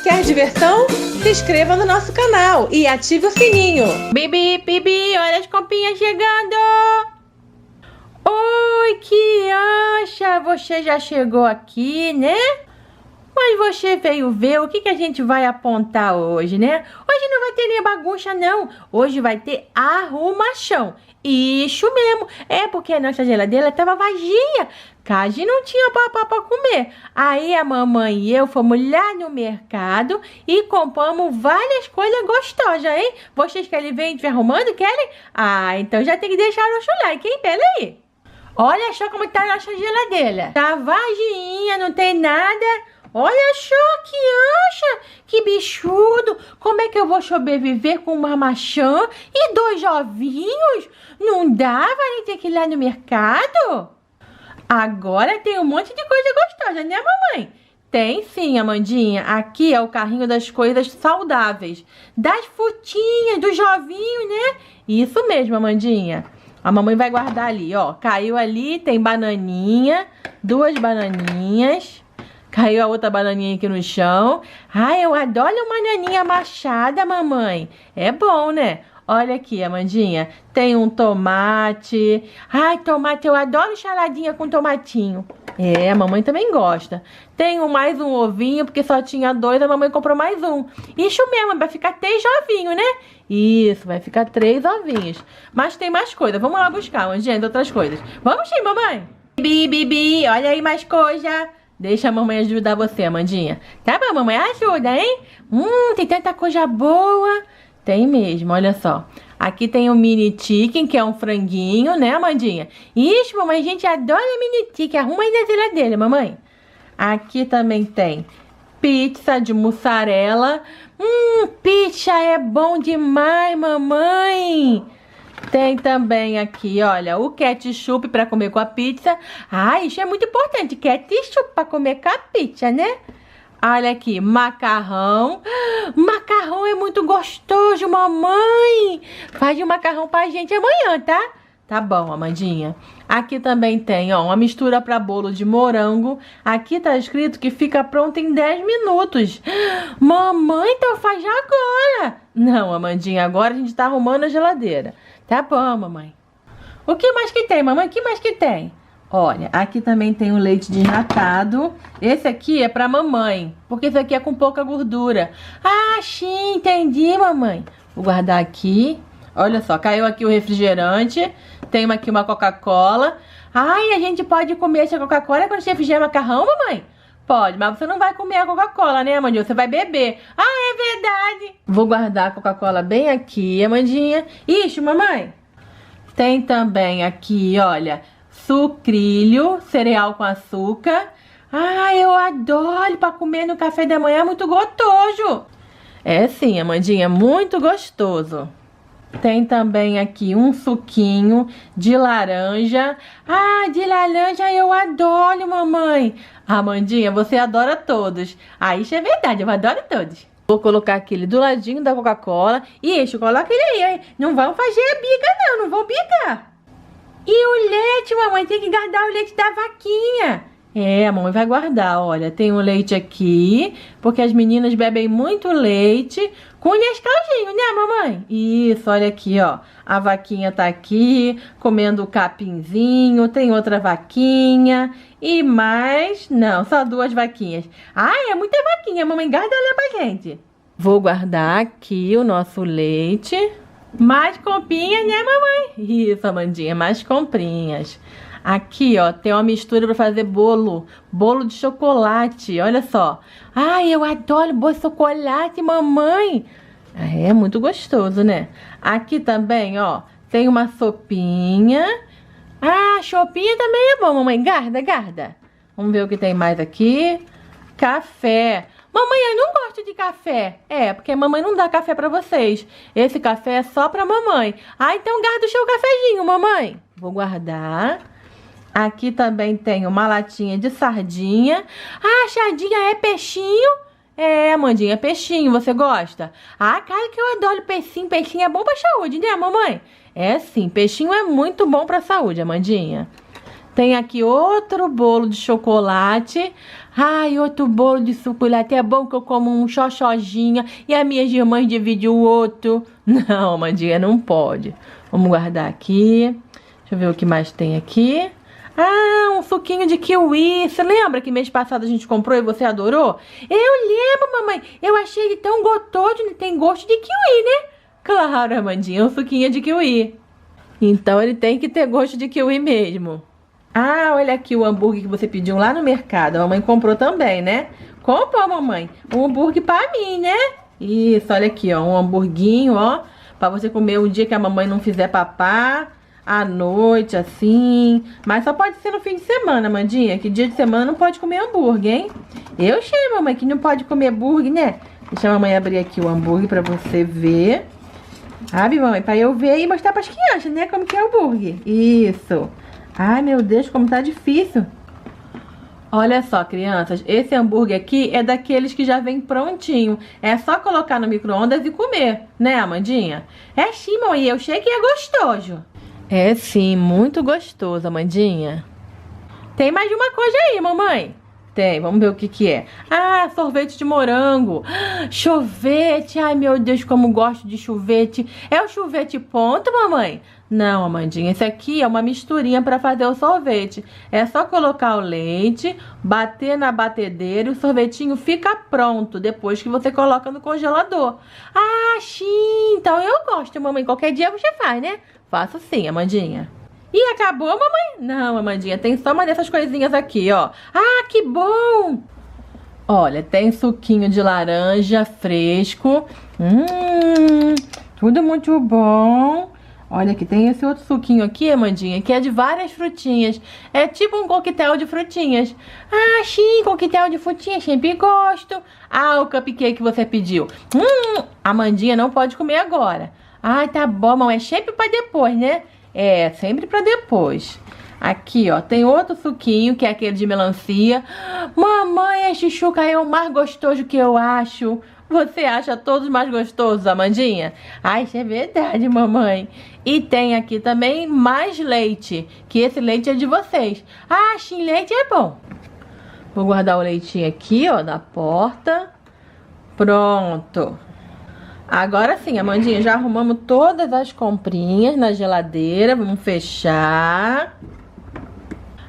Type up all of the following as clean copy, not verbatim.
Quer diversão? Se inscreva no nosso canal e ative o sininho. Bibi, Bibi, olha as compinhas chegando! Oi, criança! Você já chegou aqui, né? Mas você veio ver o que a gente vai apontar hoje, né? Hoje não vai ter nem bagunça, não. Hoje vai ter arrumação. Isso mesmo. É porque a nossa geladeira estava vazia. Quase não tinha papá para comer. Aí a mamãe e eu fomos lá no mercado e compramos várias coisas gostosas, hein? Vocês querem ver a gente arrumando? Querem? Ah, então já tem que deixar o nosso like, hein? Pera aí. Olha só como tá a nossa geladeira. Tá vazinha, não tem nada. Olha só, criança, que bichudo. Como é que eu vou sobreviver com uma maçã e 2 ovinhos? Não dá, vai ter que ir lá no mercado? Agora tem um monte de coisa gostosa, né, mamãe? Tem sim, Amandinha. Aqui é o carrinho das coisas saudáveis. Das frutinhas, dos ovinhos, né? Isso mesmo, Amandinha. A mamãe vai guardar ali, ó. Caiu ali, tem bananinha, 2 bananinhas. Caiu a outra bananinha aqui no chão. Ai, eu adoro uma bananinha machada, mamãe. É bom, né? Olha aqui, Amandinha. Tem um tomate. Ai, tomate, eu adoro saladinha com tomatinho. É, a mamãe também gosta. Tem mais um ovinho, porque só tinha 2, a mamãe comprou mais um. Isso mesmo, vai ficar 3 ovinhos, né? Isso, vai ficar 3 ovinhos. Mas tem mais coisa. Vamos lá buscar, Amandinha, outras coisas. Vamos sim, mamãe. Bibi, Bibi, olha aí mais coisa. Deixa a mamãe ajudar você, Amandinha. Tá bom, mamãe? Ajuda, hein? Tem tanta coisa boa. Tem mesmo, olha só. Aqui tem o mini chicken, que é um franguinho, né, Amandinha? Isso, mamãe, a gente adora mini chicken. Arruma aí na geladeira, mamãe. Aqui também tem pizza de mussarela. Pizza é bom demais, mamãe. Tem também aqui, olha, o ketchup para comer com a pizza. Ah, isso é muito importante, ketchup para comer com a pizza, né? Olha aqui, macarrão. Macarrão é muito gostoso, mamãe. Faz um macarrão pra gente amanhã, tá? Tá bom, Amandinha. Aqui também tem, ó, uma mistura para bolo de morango. Aqui tá escrito que fica pronto em 10 minutos. Mamãe, então faz agora. Não, Amandinha, agora a gente tá arrumando a geladeira. Tá bom, mamãe. O que mais que tem, mamãe? O que mais que tem? Olha, aqui também tem o leite desnatado. Esse aqui é pra mamãe, porque esse aqui é com pouca gordura. Ah, sim, entendi, mamãe. Vou guardar aqui. Olha só, caiu aqui o refrigerante. Tem aqui uma Coca-Cola. Ai, a gente pode comer essa Coca-Cola quando você fizer macarrão, mamãe? Pode, mas você não vai comer a Coca-Cola, né, Amandinha? Você vai beber. Ah, é verdade. Vou guardar a Coca-Cola bem aqui, Amandinha. Ixi, mamãe. Tem também aqui, olha, sucrilho, cereal com açúcar. Ah, eu adoro para comer no café da manhã, muito gostoso. É sim, Amandinha, muito gostoso. Tem também aqui um suquinho de laranja. Ah, de laranja eu adoro, mamãe. Amandinha, você adora todos. Ah, isso é verdade, eu adoro todos. Vou colocar aquele do ladinho da Coca-Cola. E isso, coloca ele aí. Não vão fazer bica não, não vão bicar. E o leite, mamãe, tem que guardar o leite da vaquinha. É, a mamãe vai guardar, olha, tem um leite aqui, porque as meninas bebem muito leite com Nescauzinho, né, mamãe? Isso, olha aqui, ó, a vaquinha tá aqui, comendo o capinzinho, tem outra vaquinha e mais, não, só 2 vaquinhas. Ai, é muita vaquinha, mamãe, guarda ela pra gente. Vou guardar aqui o nosso leite. Mais comprinhas, né, mamãe? Isso, Amandinha, mais comprinhas. Aqui, ó, tem uma mistura para fazer bolo. Bolo de chocolate, olha só. Ai, eu adoro bolo de chocolate, mamãe. É muito gostoso, né? Aqui também, ó, tem uma sopinha. Ah, sopinha também é bom, mamãe. Guarda. Vamos ver o que tem mais aqui. Café. Mamãe, eu não gosto de café. É, porque a mamãe não dá café pra vocês. Esse café é só pra mamãe. Ah, então guarda o seu cafezinho, mamãe. Vou guardar. Aqui também tem uma latinha de sardinha. Ah, sardinha é peixinho? É, Amandinha, é peixinho. Você gosta? Ah, cara, que eu adoro peixinho. Peixinho é bom pra saúde, né, mamãe? É sim, peixinho é muito bom pra saúde, Amandinha. Tem aqui outro bolo de chocolate. Ai, outro bolo de chocolate. É bom que eu como um xoxozinha e as minhas irmãs dividem o outro. Não, Amandinha, não pode. Vamos guardar aqui. Deixa eu ver o que mais tem aqui. Ah, um suquinho de kiwi. Você lembra que mês passado a gente comprou e você adorou? Eu lembro, mamãe. Eu achei ele tão gostoso. Ele tem gosto de kiwi, né? Claro, Amandinha, um suquinho de kiwi. Então ele tem que ter gosto de kiwi mesmo. Ah, olha aqui o hambúrguer que você pediu lá no mercado. A mamãe comprou também, né? Comprou, mamãe. Um hambúrguer pra mim, né? Isso, olha aqui, ó. Um hamburguinho, ó. Pra você comer o dia que a mamãe não fizer papá. À noite, assim. Mas só pode ser no fim de semana, Amandinha. Que dia de semana não pode comer hambúrguer, hein? Eu sei, mamãe, que não pode comer hambúrguer, né? Deixa a mamãe abrir aqui o hambúrguer pra você ver. Abre, mamãe, pra eu ver e mostrar pras crianças, né? Como que é o hambúrguer. Isso. Ai, meu Deus, como tá difícil. Olha só, crianças, esse hambúrguer aqui é daqueles que já vem prontinho. É só colocar no micro-ondas e comer, né, Amandinha? É sim, mamãe, eu sei que é gostoso. É sim, muito gostoso, Amandinha. Tem mais uma coisa aí, mamãe. Tem, vamos ver o que que é. Ah, sorvete de morango. Chuvete, ai meu Deus, como gosto de chuvete. É o chuvete ponto, mamãe? Não, Amandinha, esse aqui é uma misturinha para fazer o sorvete. É só colocar o leite, bater na batedeira e o sorvetinho fica pronto depois que você coloca no congelador. Ah, sim, então eu gosto, mamãe. Qualquer dia você faz, né? Faço sim, Amandinha. E acabou, mamãe? Não, Amandinha, tem só uma dessas coisinhas aqui, ó. Ah, que bom! Olha, tem suquinho de laranja fresco. Tudo muito bom. Olha, aqui tem esse outro suquinho aqui, Amandinha, que é de várias frutinhas. É tipo um coquetel de frutinhas. Ah, sim, coquetel de frutinhas, sempre gosto. Ah, o cupcake que você pediu. Amandinha não pode comer agora. Ai, tá bom, mamãe, é sempre pra depois, né? É, sempre pra depois. Aqui, ó, tem outro suquinho, que é aquele de melancia. Mamãe, esse suco aí é o mais gostoso que eu acho. Você acha todos mais gostosos, Amandinha? Ah, isso é verdade, mamãe. E tem aqui também mais leite, que esse leite é de vocês. Ah, sim, leite é bom. Vou guardar o leitinho aqui, ó, na porta. Pronto. Agora sim, Amandinha, já arrumamos todas as comprinhas na geladeira. Vamos fechar.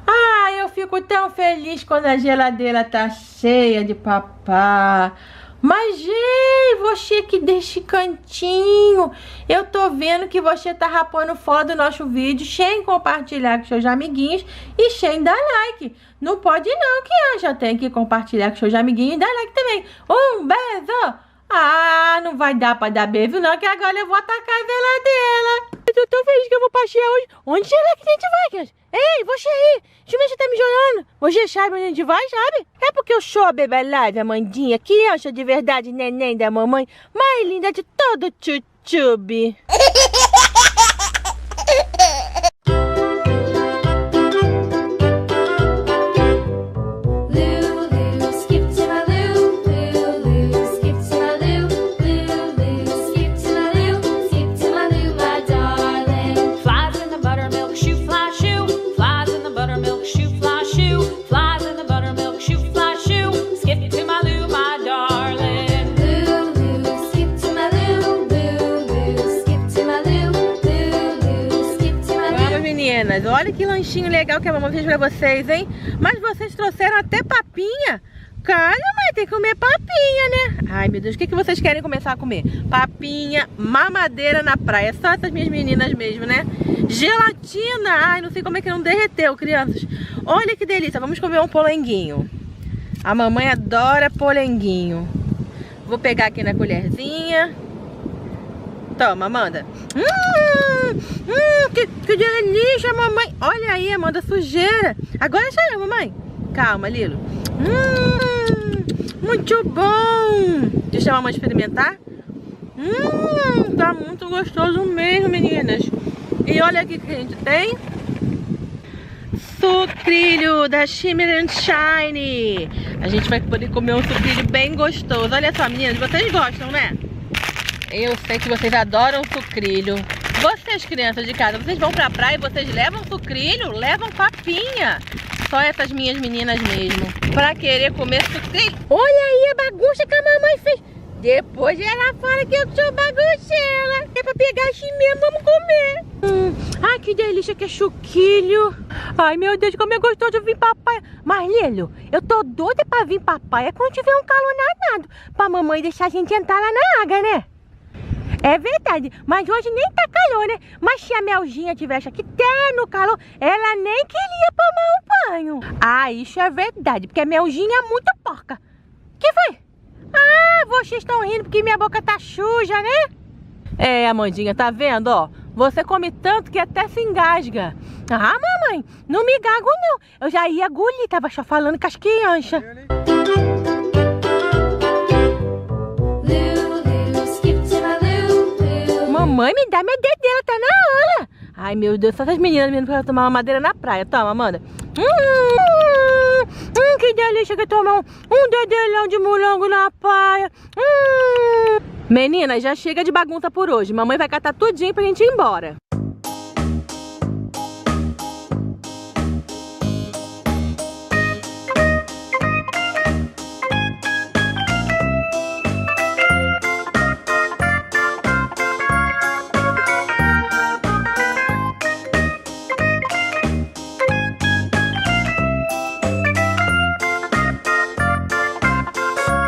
Ah, eu fico tão feliz quando a geladeira tá cheia de papá. Mas, ei, você que desse cantinho, eu tô vendo que você tá rapando fora do nosso vídeo sem compartilhar com seus amiguinhos e sem dar like. Não pode não, que já tem que compartilhar com seus amiguinhos e dar like também. Um beijo! Ah, não vai dar pra dar beijo não, que agora eu vou atacar a geladeira. Eu tô tão feliz que eu vou passear hoje. Onde será que a gente vai, criança? Ei, você aí, deixa eu ver se você tá me jogando. Você sabe onde a gente vai, sabe? É porque eu sou a Bebê Live, Amandinha, criança de verdade, neném da mamãe, mais linda de todo o YouTube. Olha que lanchinho legal que a mamãe fez pra vocês, hein? Mas vocês trouxeram até papinha? Cara, mãe, tem que comer papinha, né? Ai, meu Deus, o que vocês querem começar a comer? Papinha, mamadeira na praia. Só essas minhas meninas mesmo, né? Gelatina. Ai, não sei como é que não derreteu, crianças. Olha que delícia. Vamos comer um polenguinho. A mamãe adora polenguinho. Vou pegar aqui na colherzinha. Toma, Amanda. Que delícia, mamãe. Olha aí, Amanda, sujeira. Agora sou eu, mamãe. Calma, Lilo. Muito bom. Deixa a mamãe experimentar. Tá muito gostoso mesmo, meninas. E olha aqui que a gente tem. Sucrilho da Shimmer and Shine. A gente vai poder comer um sucrilho bem gostoso. Olha só, meninas, vocês gostam, né? Eu sei que vocês adoram sucrilho. Vocês, crianças de casa, vocês vão pra praia e vocês levam sucrilho? Levam papinha. Só essas minhas meninas mesmo. Pra querer comer sucrilho. Olha aí a bagunça que a mamãe fez. Depois ela fala que eu sou bagunceira. É pra pegar assim mesmo, vamos comer. Ai, que delícia que é sucrilho. Ai, meu Deus, como é gostoso vir papaya. Mas, Lilo, eu tô doida pra vir papaya quando tiver um calor danado. Pra mamãe deixar a gente entrar lá na água, né? É verdade, mas hoje nem tá calor, né? Mas se a Melzinha tivesse aqui até no calor, ela nem queria tomar um banho. Ah, isso é verdade, porque a Melzinha é muito porca. Que foi? Ah, vocês estão rindo porque minha boca tá suja, né? É, Amandinha, tá vendo, ó? Você come tanto que até se engasga. Ah, mamãe, não me gago não. Eu já ia engolir, tava só falando com as crianças. Mamãe, me dá minha dedeira, tá na hora. Ai, meu Deus, só essas meninas mesmo pra tomar uma madeira na praia. Toma, Amanda. Que delícia que tomar um dedelão de morango na praia. Menina, já chega de bagunça por hoje. Mamãe vai catar tudinho pra gente ir embora.